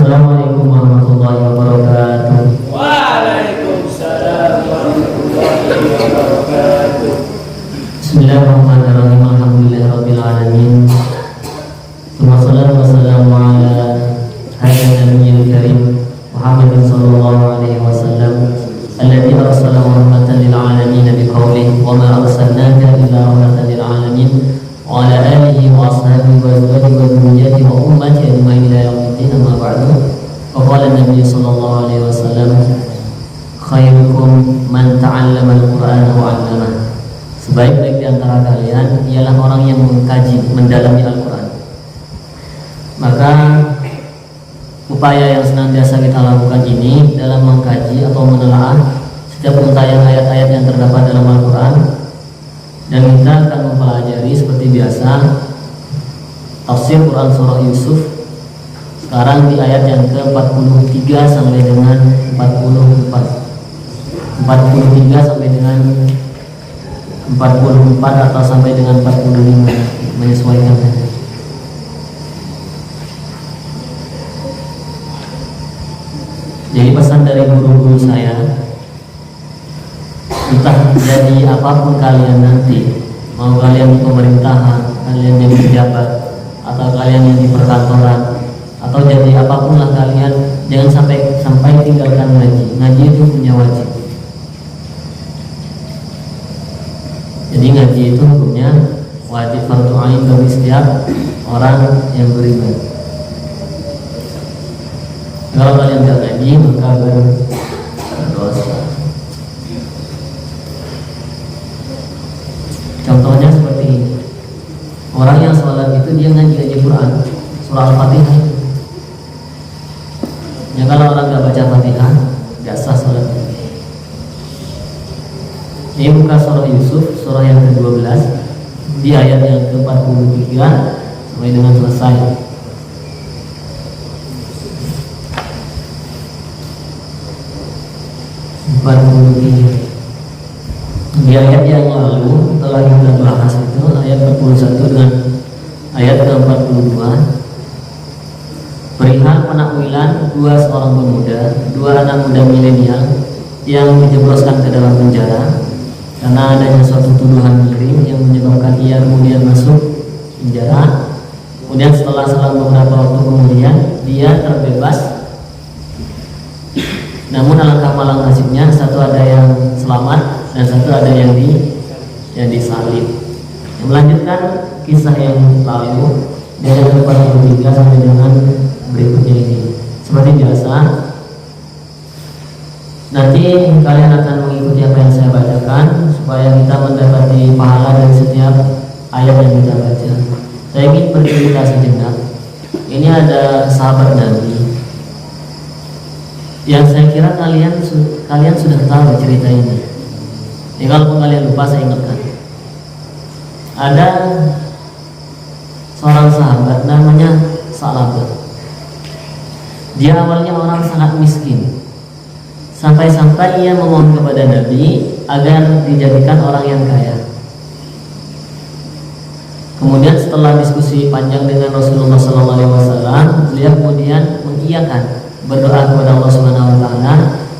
Assalamualaikum warahmatullahi wabarakatuh. Waalaikumsalam warahmatullahi wabarakatuh. Bismillahirrahmanirrahim. Alhamdulillahirabbil alamin. Wassalatu wassalamu ala hayyil nabiyil karim Muhammadin sallallahu alaihi wasallam alladzi arsalahu rahmatan lil alamin biqaulihi wa ma arsalnaka illa rahmatan lil alamin wa ala alihi wa ashabihi wa azwajihi wa dhurriyyatihi wa ummati ajma'in ila yaumiddin. Amma ba'du. Wa qala an-nabiy sallallahu alaihi wasallam khairukum man ta'allama al-Qur'ana wa 'allamahu. Sebaik-baik di antara kalian ialah orang yang mengkaji, mendalami Al-Quran. Maka upaya yang senantiasa kita lakukan ini dalam mengkaji atau menelaah setiap untayan ayat-ayat yang terdapat dalam Al-Quran, dan kita akan mempelajari seperti biasa tafsir Quran surah Yusuf. Sekarang di ayat yang ke-43 sampai dengan 43 sampai dengan 44 atau sampai dengan 45, menyesuaikan saja. Jadi pesan dari guru-guru saya, entah jadi apapun kalian nanti, mau kalian di pemerintahan, kalian jadi pejabat, atau kalian yang di perkantoran, atau jadi apapun lah kalian, jangan sampai tinggalkan ngaji. Ngaji itu punya wajib. Jadi ngaji itu hukumnya wajib fardu ain bagi setiap orang yang beriman. Kalau kalian tidak ngaji maka berdosa. Contohnya seperti ini. Orang yang sholat itu dia ngaji Quran, surah Al-Fatihah. Ya kalau orang nggak baca Fatihah, nggak sah sholatnya. Ini buka surah Yusuf, surah yang ke-12, di ayat yang ke-43 sampai dengan selesai. Di ayat yang lalu telah kita bahas itu ayat 41 dengan ayat ke-42 perihal penakwilan dua seorang pemuda, dua anak muda milenial yang dijebloskan ke dalam penjara karena adanya suatu tuduhan miring yang menyebabkan ia kemudian masuk penjara. Kemudian setelah selang beberapa waktu kemudian dia terbebas. Namun alangkah malang nasibnya, satu ada yang selamat dan satu ada yang disalib. Yang melanjutkan kisah yang lalu dari ayat 43 sampai dengan berikutnya ini. Seperti biasa, nanti kalian akan mengikuti apa yang saya bacakan supaya kita mendapati pahala dari setiap ayat yang kita baca. Saya ingin bercerita sejenak. Ini ada sahabat Nabi yang saya kira kalian sudah tahu cerita ini. Ya, kalau kalian lupa saya ingatkan. Ada seorang sahabat namanya Salabah. Dia awalnya orang sangat miskin. Sampai-sampai ia memohon kepada Nabi agar dijadikan orang yang kaya. Kemudian setelah diskusi panjang dengan Rasulullah SAW, beliau kemudian mengiyakan, berdoa kepada Allah Subhanahu Wa Taala,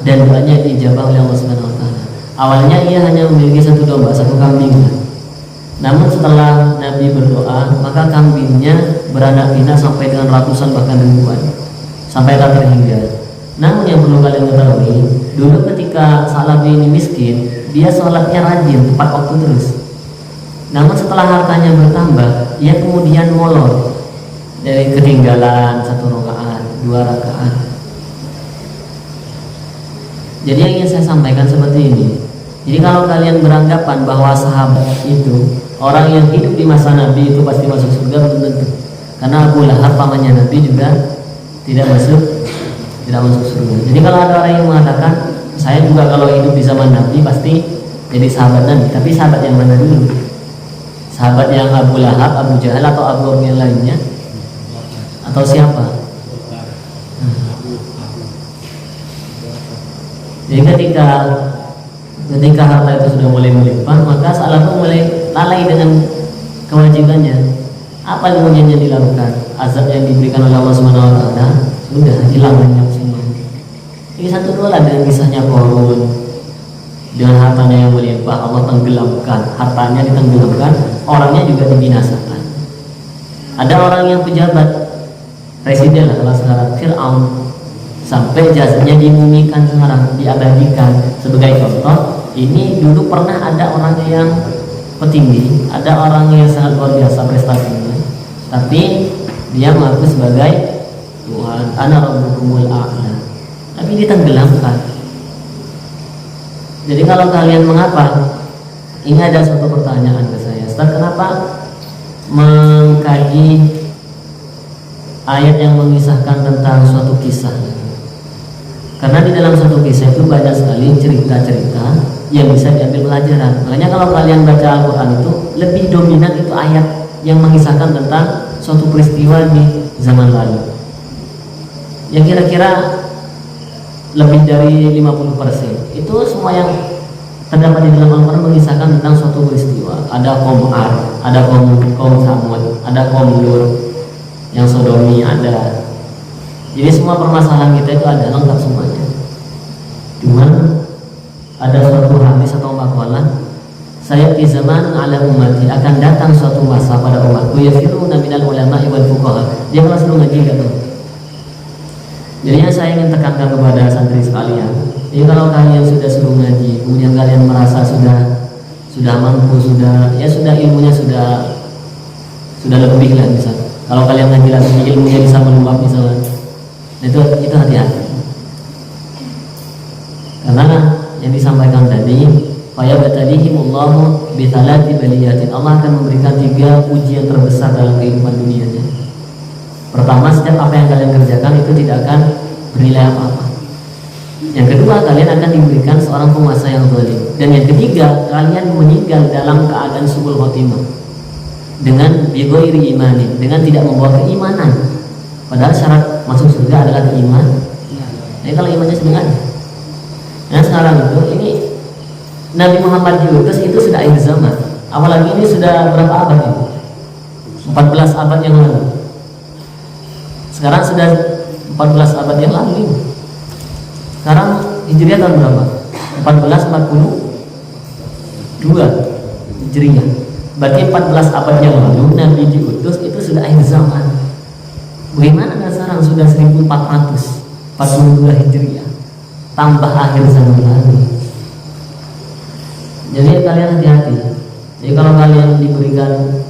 dan doanya diijabah oleh Allah Subhanahu Wa Taala. Awalnya ia hanya memiliki satu domba, satu kambing. Namun setelah Nabi berdoa, maka kambingnya beranak pinak sampai dengan ratusan bahkan ribuan, sampai tak terhingga. Namun yang perlu kalian ketahui, dulu ketika Salabi ini miskin, dia sholatnya rajin, tepat waktu terus. Namun setelah hartanya bertambah, ia kemudian molor dari ketinggalan satu rakaat, dua rakaat. Jadi yang ingin saya sampaikan seperti ini. Jadi kalau kalian beranggapan bahwa sahabat itu orang yang hidup di masa Nabi itu pasti masuk surga, belum tentu. Karena Abu Lahab pamannya Nabi juga tidak masuk surga. Jadi kalau ada orang yang mengatakan saya juga kalau hidup di zaman Nabi pasti jadi sahabat Nabi, tapi sahabat yang mana dulu? Sahabat yang Abu Lahab, Abu Jahal, atau Abu yang lainnya, atau siapa? Jadi ketika harta itu sudah mulai melimpah, maka Salabah mulai lalai dengan kewajibannya. Apa kemudian yang dilakukan? Azab yang diberikan oleh Allah Subhanahu Wa Taala Udah hilang banyak semua. Ini satu dua lah dengan kisahnya Qarun. Dengan hartanya yang melimpah, Allah tenggelamkan, hartanya ditenggelamkan, orangnya juga dibinasakan. Ada orang yang pejabat, presiden lah kalau sekarang, Fir'aun, sampai jasadnya dimumikan sekarang, diabadikan. Sebagai contoh, ini dulu pernah ada orang yang petinggi, ada orang yang sangat luar biasa prestasinya, tapi dia mengaku sebagai Tuhan, ana rabbukumul a'la, tapi ditenggelamkan. Jadi kalau kalian mengapa, ini ada suatu pertanyaan ke saya, Ustaz, kenapa mengkaji ayat yang mengisahkan tentang suatu kisah? Karena di dalam suatu kisah itu banyak sekali cerita-cerita yang bisa diambil pelajaran. Makanya kalau kalian baca Al-Quran itu lebih dominan itu ayat yang mengisahkan tentang suatu peristiwa di zaman lalu, yang kira-kira lebih dari 50% itu semua yang terdapat di dalam Al-Quran mengisahkan tentang suatu peristiwa. Ada kaum Ad, ada kaum Samud, ada kaum Lut, yang Sodomi ada. Jadi semua permasalahan kita itu ada lengkap semuanya. Cuman ada suatu hadis atau maqalah, saya di zaman ala ummati, akan datang suatu masa pada umatku yafiruna minal ulama'i wal fuqaha. Dia kelas lu ngaji enggak tuh? Jadinya saya ingin tekankan kepada santri sekalian. Jadi kalau kalian sudah suruh ngaji, kemudian kalian merasa sudah mampu, sudah ilmunya sudah lebih lah misalnya. Kalau kalian ngaji lagi ilmunya bisa meluap misalnya, itu hati-hati. Karena yang disampaikan tadi, fayabtalihimullahu bithalati baliyatin, Allah akan memberikan 3 ujian terbesar dalam kehidupan dunianya. Pertama, setiap apa yang kalian kerjakan itu tidak akan bernilai apa-apa. Yang kedua, kalian akan diberikan seorang penguasa yang zalim. Dan yang ketiga, kalian meninggal dalam keadaan su'ul khotimah, dengan bighairi imanin, dengan tidak membawa keimanan. Padahal syarat masuk surga adalah keimanan. Jadi kalau imannya sedang ada. Nah sekarang ini Nabi Muhammad diutus itu sudah akhir zaman. Apalagi ini sudah berapa abad itu? 14 abad yang lalu. Sekarang sudah 14 abad yang lalu ini. Sekarang Hijriah tahun berapa? 1442 Hijriah. Berarti 14 abad yang lalu Nabi diutus itu sudah akhir zaman. Bagaimana sekarang sudah 1442 Hijriah, tambah akhir zaman lagi. Jadi kalian hati-hati. Jadi kalau kalian diberikan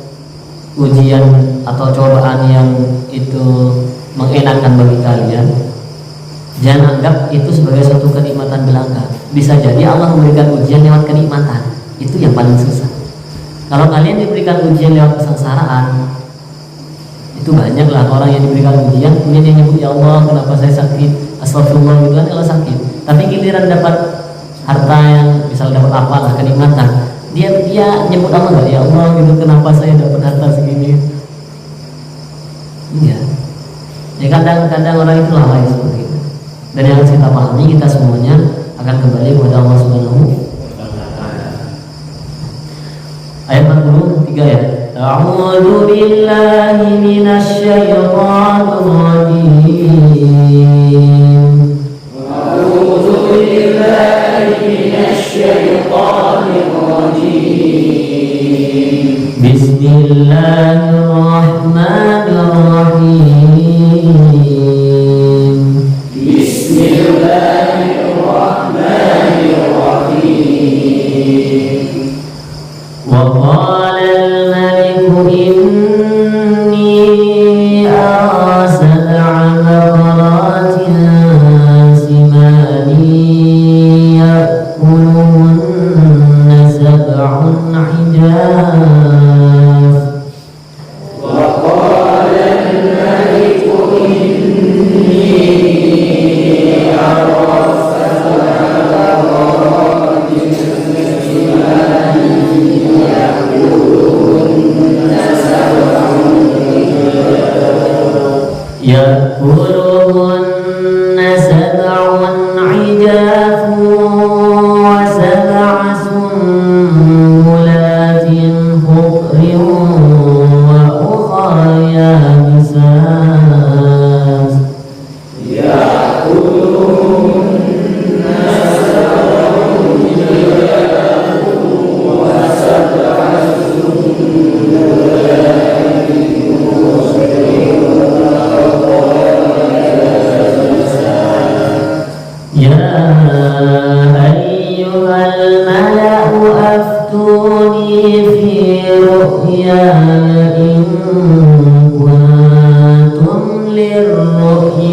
ujian atau cobaan yang itu mengenakan bagi kalian, jangan anggap itu sebagai suatu kenikmatan belaka. Bisa jadi Allah memberikan ujian lewat kenikmatan. Itu yang paling susah. Kalau kalian diberikan ujian lewat kesengsaraan, itu banyak lah orang yang diberikan ujian kemudian dia nyebut, ya Allah kenapa saya sakit, astagfirullah gitu kan kalau sakit. Tapi giliran dapat harta yang misal dapat apalah kenikmatan, dia nyebut Allah nggak, ya Allah gitu kenapa saya dapat harta segini. Iya. Ya kadang-kadang orang itu lalai seperti itu. Dan yang harus kita pahami, kita semuanya akan kembali kepada Allah Subhanahu. Ayat 43 ya. A'udzu billahi minasy syaithanir rajim. A'udzu billahi minasy syaithanir rajim. Bismillahirrahmanirrahim. Bismillahirrahmanirrahim. Wa qala al-malik inni ara sab'a baqaratin simani ya'kulunna sab'un 'ijaf. Wa qala al-malik inni ara يأكلهن سبع عجاف وسبع سنبلات خضر وأخر يابسات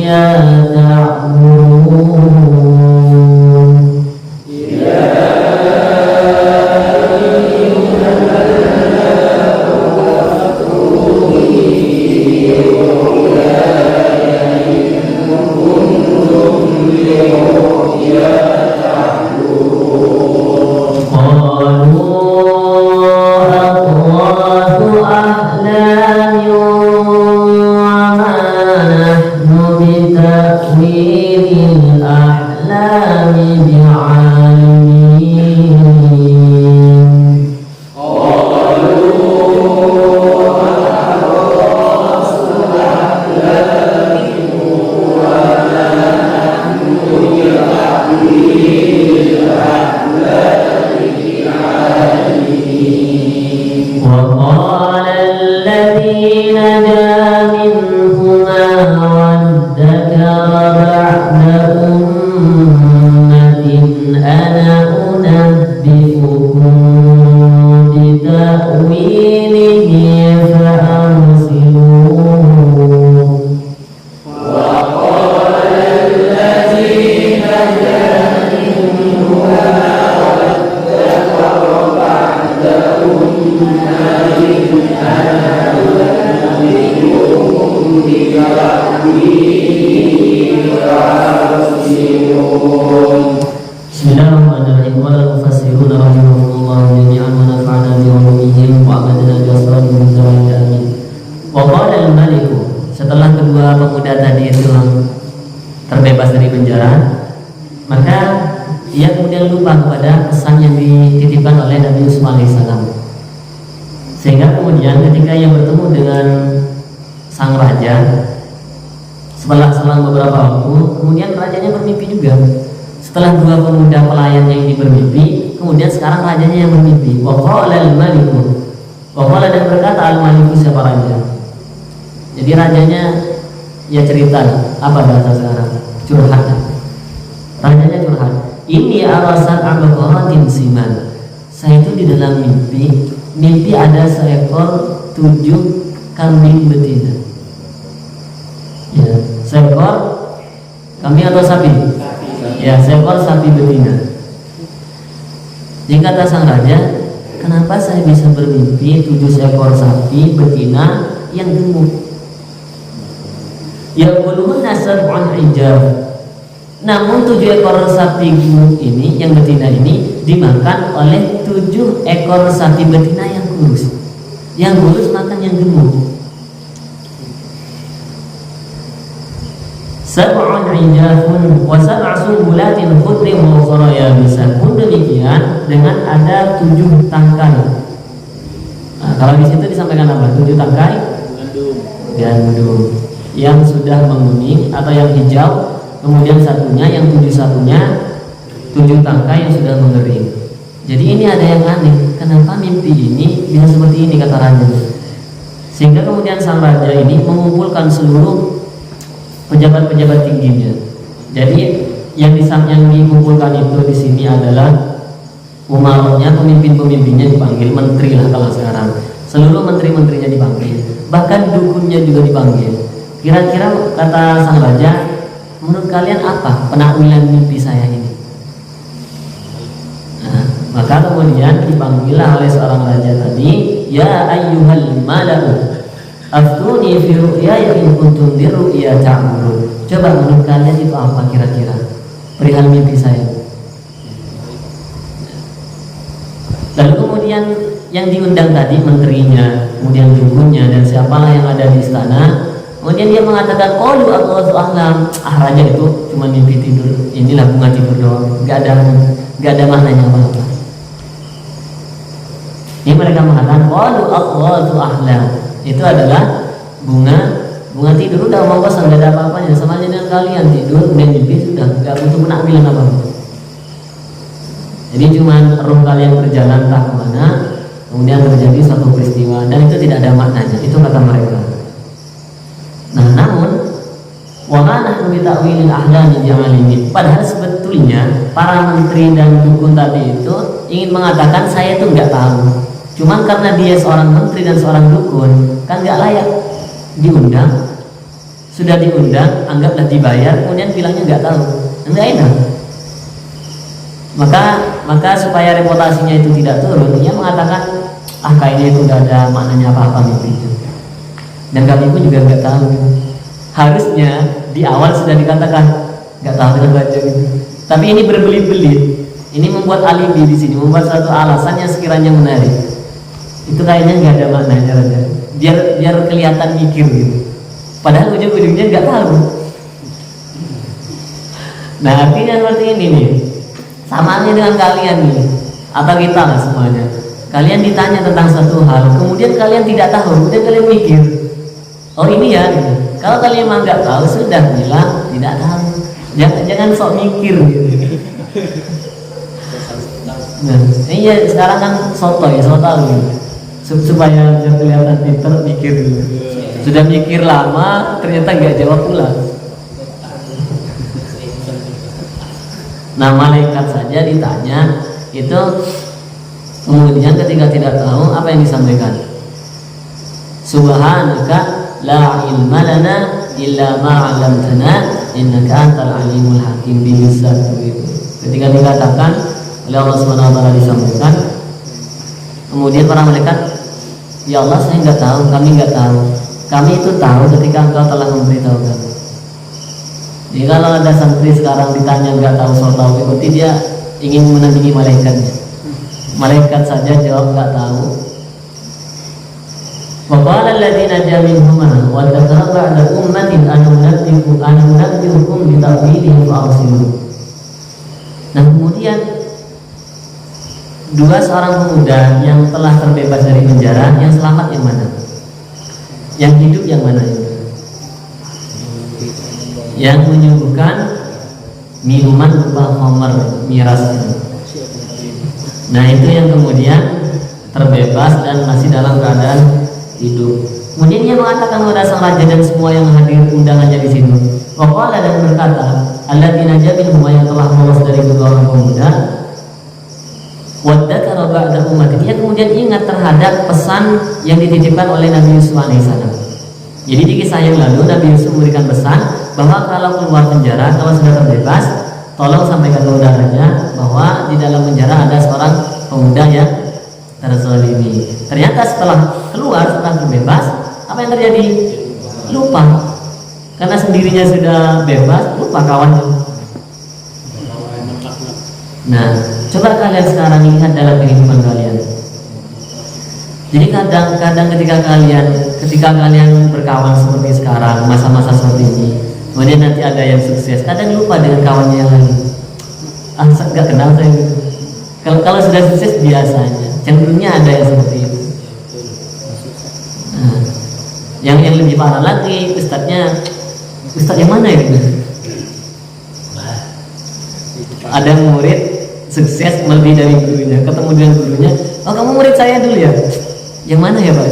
تعبدون Bismillahirrahmanirrahim. Wal mufassirun rahimahumullah jami'an wa nafa'ana bi ulumihim wa amadna bi asrarihim min zawal amin. Wa qala al-malik, setelah kedua pemuda tadi itu terbebas dari penjara, maka ia kemudian lupa kepada pesan yang dititipkan oleh Nabi Yusuf alaihissalam. Sehingga kemudian ketika ia bertemu dengan sang raja, selang beberapa waktu, kemudian rajanya bermimpi juga. Setelah dua pemuda pelayannya ini bermimpi, kemudian sekarang rajanya yang bermimpi. Wa qala al-maliku, wa qala, dan berkata al-maliku, siapa raja. Jadi rajanya ya cerita, apa bahasa sekarang? Curhat. Rajanya curhat. Ini arasan abqaratin siman. Saya itu di dalam mimpi ada seekor 7 kambing betina. Ya, seekor kambing atau sapi? Ya, seekor sapi betina. Jadi kata sang raja, kenapa saya bisa bermimpi 7 ekor sapi betina yang gemuk? Yaquluna sab'un hijab. Namun 7 ekor sapi gemuk ini, yang betina ini, dimakan oleh 7 ekor sapi betina yang kurus. Yang kurus makan yang gemuk. Sab'un ijafun wa sab'a subulatin khudrin wa ukhra yabisah. Pun demikian dengan ada 7 tangkai. Nah, kalau di situ disampaikan apa? 7 tangkai gandum yang sudah menguning atau yang hijau. Kemudian satunya, yang 7 tangkai yang sudah mengering. Jadi ini ada yang aneh. Kenapa mimpi ini bisa seperti ini, kata raja. Sehingga kemudian sang raja ini mengumpulkan seluruh pejabat-pejabat tingginya. Jadi yang dikumpulkan itu di sini adalah umaranya, pemimpin-pemimpinnya dipanggil, menteri lah kalau sekarang. Seluruh menteri-menterinya dipanggil, bahkan dukunnya juga dipanggil. Kira-kira kata sang raja, menurut kalian apa penakwilan mimpi saya ini? Nah, maka kemudian dipanggillah oleh seorang raja tadi, ya ayyuhal mala'u aftuni fi ru'yaya in kuntum bi ru'ya ta'malun. Coba menurut kalian itu apa kira-kira perihal mimpi saya? Lalu kemudian yang diundang tadi menterinya, kemudian dukunnya dan siapalah yang ada di istana. Kemudian dia mengatakan, qalu aqwasu ahlam. Raja itu cuma mimpi tidur. Inilah bunga tidur doang. Enggak ada maknanya apa-apa. Ini mereka mengatakan qalu aqwasu ahlam. Itu adalah bunga tidur, udah mau kosong, nggak ada apa-apanya, sama aja dengan kalian tidur dan mimpi, sudah nggak butuh penakwilan apa-apa. Jadi cuma roh kalian berjalan entah kemana, kemudian terjadi suatu peristiwa dan itu tidak ada maknanya. Itu kata mereka. Nah, namun wa ma nahnu bi ta'wilil ahlami bi'alimin. Padahal sebetulnya para menteri dan dukun tadi itu ingin mengatakan saya itu nggak tahu. Cuman karena dia seorang menteri dan seorang dukun, kan nggak layak diundang sudah diundang, anggaplah dibayar, kemudian bilangnya nggak tahu, nggak enak. Maka supaya reputasinya itu tidak turun, dia mengatakan, kayaknya itu nggak ada maknanya apa-apa mimpi itu. Dan kami pun juga nggak tahu. Harusnya di awal sudah dikatakan nggak tahu dengan baca gitu. Tapi ini berbelit-belit. Ini membuat alibi di sini, membuat satu alasan yang sekiranya menarik. Itu kayaknya nggak ada maknanya aja. Biar kelihatan mikir gitu. Padahal ujung-ujungnya nggak tahu. Nah artinya seperti ini nih. Samaannya dengan kalian nih, atau kita lah semuanya. Kalian ditanya tentang satu hal, kemudian kalian tidak tahu, kemudian kalian mikir, oh ini ya. Gitu. Kalau kalian memang nggak tahu, sudah bilang tidak tahu. Jangan sok mikir gitu. Nah, iya sekarang kan soto ya, so tahu gitu. Supaya kelihatan pinter mikir dulu. Sudah mikir lama, ternyata nggak jawab pula. Nah malaikat saja ditanya itu, kemudian ketika tidak tahu apa yang disampaikan, Subhanaka la ilma lana illa ma 'allamtana innaka antal alimul hakim. Ketika dikatakan oleh Allah Subhanahu wa taala disampaikan, kemudian para malaikat, ya Allah saya nggak tahu, kami nggak tahu. Kami itu tahu ketika Engkau telah memberitahu kami. Jadi kalau ada santri sekarang ditanya nggak tahu soal tahu, berarti dia ingin menandingi malaikatnya. Malaikat saja jawab nggak tahu. Wa qala alladziina najaa minhum wa dzakara ba'da ummatin an nunabbi'ukum bi ta'wilihi fa'arsilu. Nah kemudian dua seorang pemuda yang telah terbebas dari penjara, yang selamat yang mana? Yang hidup yang mana? Yang menyuguhkan minuman berupa khamar, miras. Nah itu yang kemudian terbebas dan masih dalam keadaan hidup. Kemudian dia mengatakan kepada sang raja dan semua yang hadir undangannya di sini, waqala, dan berkata, alladziina najaa minhum, yang telah lolos dari kedua orang pemuda, wadzakara ba'da ummatin, dia kemudian ingat terhadap pesan yang dititipkan oleh Nabi Yusuf alaihissalam. Jadi di kisah yang lalu Nabi Yusuf memberikan pesan bahwa kalau keluar penjara, kalau sudah terbebas, tolong sampaikan ke saudaranya bahwa di dalam penjara ada seorang pemuda yang terzalimi. Ternyata setelah keluar, setelah terbebas, apa yang terjadi? Lupa. Karena sendirinya sudah bebas, lupa kawannya. Nah, coba kalian sekarang lihat dalam kehidupan kalian. Jadi kadang-kadang ketika kalian berkawan seperti sekarang, masa-masa seperti ini, kemudian nanti ada yang sukses, kadang lupa dengan kawannya yang lain. Gak kenal saya gitu. Kalau sudah sukses biasanya, cenderungnya ada yang seperti itu. Nah, yang lebih parah lagi, ustaz yang mana itu? Ada murid sukses melebihi dari gurunya, ketemu dengan gurunya, oh kamu murid saya dulu ya? Yang mana ya Pak?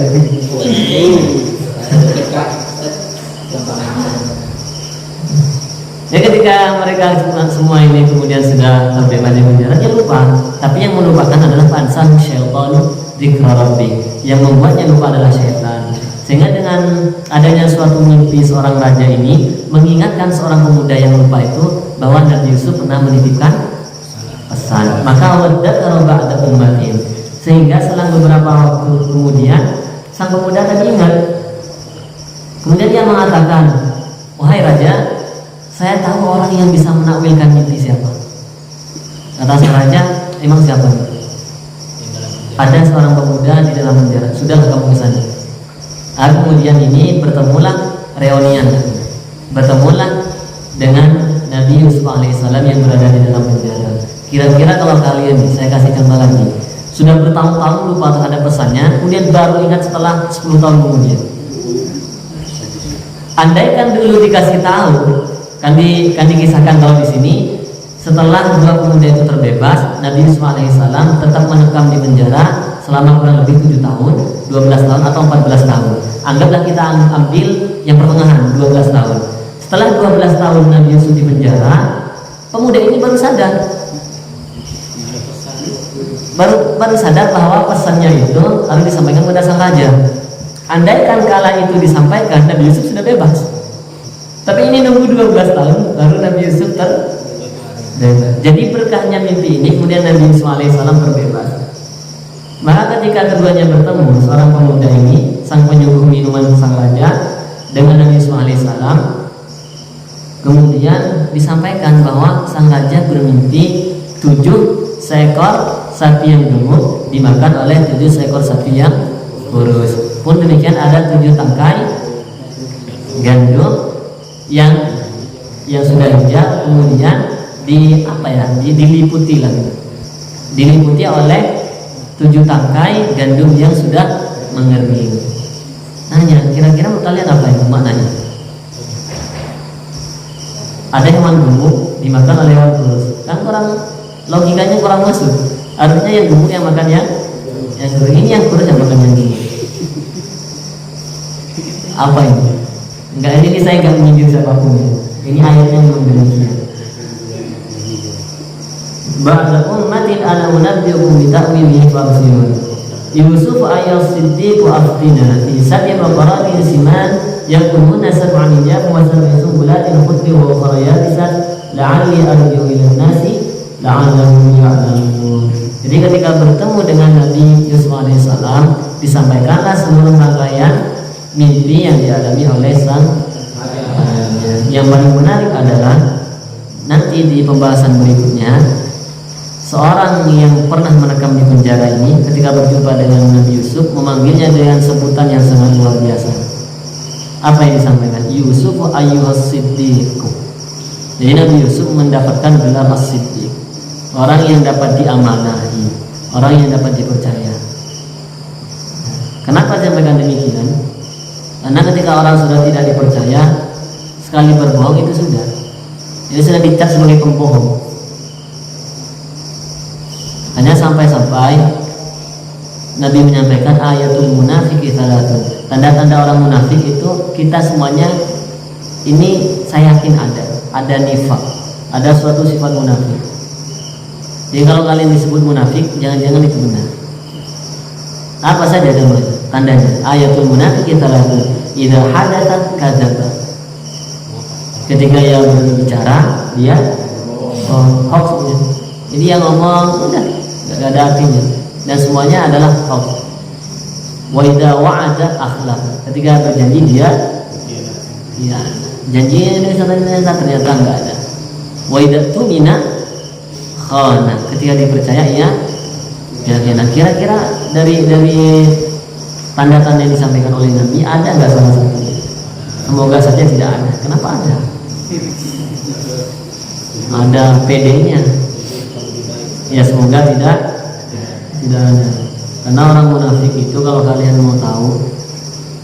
Ya ketika mereka semua ini kemudian sudah terbebas dari penjara, dia lupa. Tapi yang melupakan adalah pansan syaitan dzikra rabbi. Yang membuatnya lupa adalah syaitan. Sehingga dengan adanya suatu mimpi seorang raja ini mengingatkan seorang pemuda yang lupa itu bahwa Nabi Yusuf pernah menitipkan pesan. Maka wadzakara ba'da ummatin, sehingga selang beberapa waktu kemudian sang pemuda tadi ingat. Kemudian dia mengatakan, wahai raja, saya tahu orang yang bisa menakwilkan mimpi siapa. Kata sang raja, emang siapa? Ada seorang pemuda di dalam penjara. Sudahlah kamu ke sana. Kemudian ini bertemulah reunian, bertemulah dengan Nabi Yusuf alaihissalam yang berada di dalam penjara. Kira-kira kalau kalian, saya kasih contoh lagi, sudah bertahun-tahun lupa terhadap pesannya, kemudian baru ingat setelah 10 tahun kemudian. Andaikan dulu dikasih tahu, kan dikisahkan kalau di sini, setelah dua pemuda itu terbebas, Nabi Yusuf alaihissalam tetap menekam di penjara selama kurang lebih 7 tahun, 12 tahun atau 14 tahun. Anggaplah kita ambil yang pertengahan, 12 tahun. Setelah 12 tahun Nabi Yusuf di penjara, pemuda ini baru sadar. Baru sadar bahwa pesannya itu harus disampaikan kepada sang raja. Andaikan kala itu disampaikan, Nabi Yusuf sudah bebas. Tapi ini nunggu 12 tahun baru Nabi Yusuf terbebas. Jadi berkahnya mimpi ini kemudian Nabi Yusuf alaihissalam terbebas. Maka ketika keduanya bertemu, seorang pemuda ini, sang penyuguh minuman sang raja, dengan Nabi Yusuf alaihissalam, kemudian disampaikan bahwa sang raja bermimpi 7 seekor sapi yang gemuk dimakan oleh 7 seekor sapi yang kurus. Pun demikian ada 7 tangkai gandum yang sudah hijau, kemudian diliputi oleh 7 tangkai gandum yang sudah mengering. Nanya, kira-kira kalian apa itu maknanya? Ada hewan gemuk dimakan oleh hewan kurus, kan logikanya kurang masuk. Harusnya yang gemuk yang makan yang kurus, ini yang kurus yang makan yang gemuk. Apa ini? Enggak, ini saya enggak menyindir siapapun ya. Ini ayatnya memang demikian. Ba'da ummatin ana unabbiukum bi ta'wilihi fa'arsilun. Yusuf ayat siddiq wa aftina fi sab'i baqaratin siman yakununa sab'an hijab wa sab'i sumbulatin khudri wa ukhra yabisat la'alli arji'u ila nasi la'allahum ya'lamun. Jadi ketika bertemu dengan Nabi Yusuf alaihissalam, disampaikanlah seluruh rangkaian mimpi yang dialami oleh sang ayahnya. Yang paling menarik adalah nanti di pembahasan berikutnya, seorang yang pernah menekam di penjara ini ketika berjumpa dengan Nabi Yusuf memanggilnya dengan sebutan yang sangat luar biasa. Apa yang disampaikan? Yusuf ayyuhas siddiq. Jadi Nabi Yusuf mendapatkan gelar as-siddiq, orang yang dapat diamanahi, orang yang dapat dipercaya. Kenapa disampaikan demikian? Karena ketika orang sudah tidak dipercaya, sekali berbohong itu sudah dicap sebagai pembohong. Hanya sampai-sampai Nabi menyampaikan ayatul munafiki salatun. Tanda-tanda orang munafik itu kita semuanya ini saya yakin ada nifak, ada suatu sifat munafik. Jadi kalau kalian disebut munafik, jangan-jangan itu benar. Apa saja tandanya? Ayatul munafiki salatun. Idza hadatsa kadzdzaba. Ketika ia berbicara, dia hoax. Jadi yang ngomong udah enggak ada artinya dan semuanya adalah hoax. Wa idza wa'ada akhlaf. Ketika berjanji dia janjinya ternyata enggak ada. Wa idza tumina khana. Ketika dipercaya ia nah kira-kira dari tanda-tanda yang disampaikan oleh Nabi ada enggak salah satunya? Semoga saja tidak ada. Kenapa ada? Ada PD-nya. Ya semoga tidak ada. Karena orang munafik itu kalau kalian mau tahu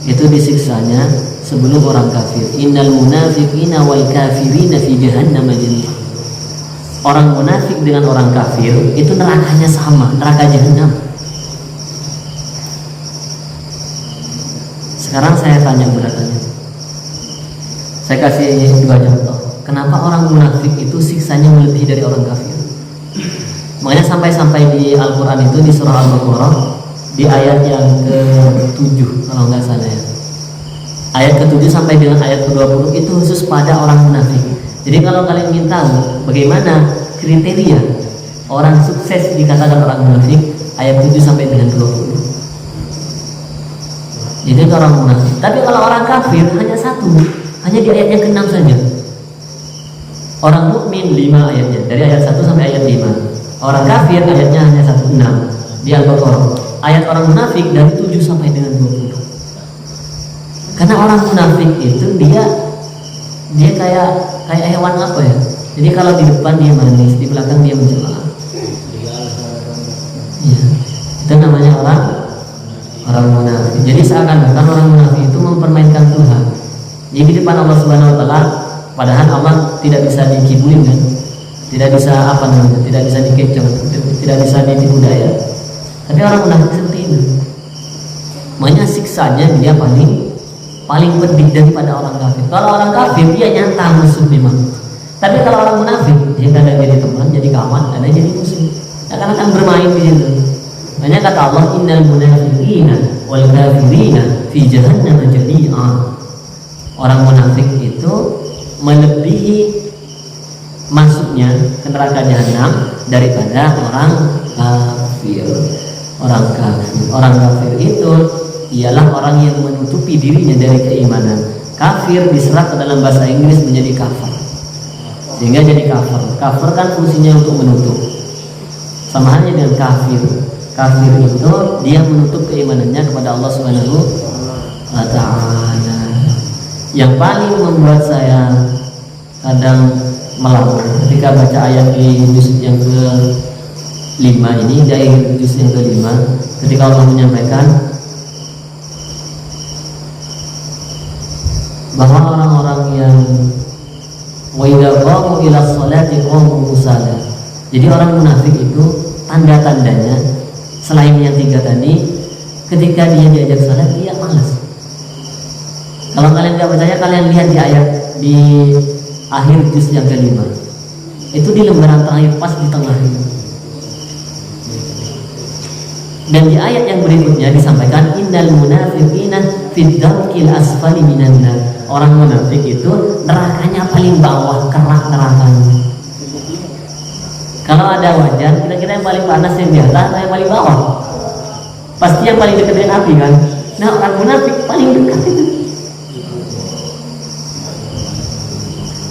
itu disiksanya sebelum orang kafir. Innal munafiqina wal kafirina fi jahannam jami'an. Orang munafik dengan orang kafir itu nerakanya sama, neraka jahanam. Sekarang saya tanya beratanya. Saya kasih 2 contoh. Kenapa orang munafik itu siksanya melebihi dari orang kafir? Makanya sampai-sampai di Al-Quran itu di surah Al-Baqarah di ayat yang ke-7 kalau nggak salah ya. Ayat ke-7 sampai dengan ayat ke-20 itu khusus pada orang munafik. Jadi kalau kalian ingin tahu bagaimana kriteria orang sukses dikatakan orang munafik, ayat 7 sampai dengan 20. Jadi itu orang munafik. Tapi kalau orang kafir hanya satu, hanya di ayat yang ke-6 saja. Orang mukmin 5 ayatnya, dari ayat 1 sampai ayat 5. Orang kafir ayatnya hanya 1-6 di Al-Baqarah. Ayat orang munafik dari 7 sampai dengan 20. Karena orang munafik itu dia kayak hewan apa ya? Jadi kalau di depan dia manis, di belakang dia mencela. Ya, itu namanya orang munafik. Jadi seakan-akan orang munafik itu mempermainkan Tuhan. Jadi di depan Allah Subhanahu wa taala, padahal Allah tidak bisa dikibulin kan? Tidak bisa tidak bisa dikecoh, tidak bisa ditipu daya. Tapi orang munafik seperti itu. Makanya siksanya dia paling pedih daripada orang kafir. Kalau orang kafir dia nyata musuh memang. Tapi kalau orang munafik dia kadang jadi teman, jadi kawan, kadang jadi musuh. Akan bermain di situ. Makanya kata Allah, innal munafiqina wal kafirina fi jahannam jami'an. Orang munafik itu melebihi masuknya ke neraka jahanam daripada orang kafir. Orang kafir itu ialah orang yang menutupi dirinya dari keimanan. Kafir diserat ke dalam bahasa Inggris menjadi kafir, sehingga jadi kafir. Kafir kan fungsinya untuk menutup. Sama halnya dengan kafir. Kafir itu dia menutup keimanannya kepada Allah Subhanahu wa ta'ala. Yang paling membuat saya kadang melawan ketika baca ayat di juz yang ke-5 ini, dari juz yang ke-5, ketika Allah menyampaikan bahwa orang-orang yang wa idza qamu ila sholati qamu kusala. Jadi orang munafik itu tanda-tandanya selain yang 3 tadi, ketika dia diajak salat dia malas. Kalau kalian tidak percaya, kalian lihat di ayat di akhir juz yang ke-5. Itu di lembaran terakhir pas di tengah. Dan di ayat yang berikutnya disampaikan innal munafiqina fid darkil asfali minan nar. Orang munafik itu nerakanya paling bawah, kerak nerakanya. Kalau ada wajan, kira-kira yang paling panas yang di atas atau yang paling bawah? Pasti yang paling dekat dengan api kan? Nah, orang munafik paling dekat itu.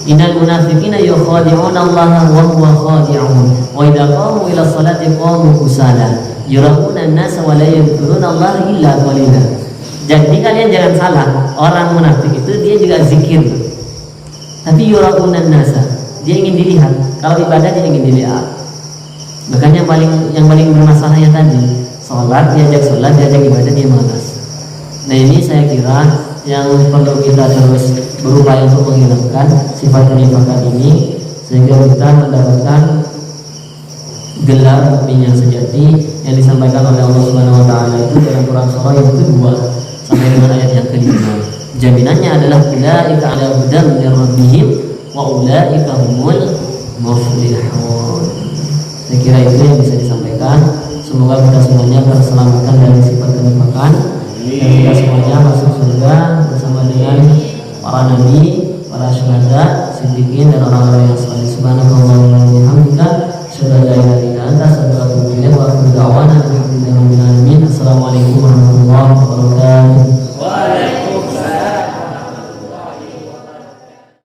Innal munafiqina yukhadi'una Allah wa huwa khadi'uhum wa idza qamu ila sholati qamu kusala yura'una an-nasa wa la yadhkuruna Allah illa qalila. Jadi kalian jangan salah, orang munafik itu dia juga zikir, tapi yura'una an-nasa, dia ingin dilihat. Kalau ibadah dia ingin dilihat. Makanya yang paling bermasalahnya tadi, diajak ibadah dia malas. Nah, ini saya kira yang perlu kita terus berupaya untuk menghilangkan sifat kenifakan ini, sehingga kita mendapatkan gelar mukmin yang sejati yang disampaikan oleh Allah Subhanahu wa taala itu dalam Quran surah yang ke-2 sampai dengan ayat yang ke-5. Jaminannya adalah ulaika ala hudan min rabbihim wa ulaika humul muflihun. Saya kira itu yang bisa disampaikan. Semoga kita semuanya terselamatkan dari sifat kenifakan dan kita semuanya masuk surga bersama dengan para nabi, para syuhada, siddiqin dan orang-orang yang saleh. Subhanallah wa bihamdika, asyhadu an la ilaha illa anta, astaghfiruka wa atubu ilaik. Wa akhiru da'wana alhamdulillahi rabbil alamin. Assalamualaikum warahmatullahi wabarakatuh.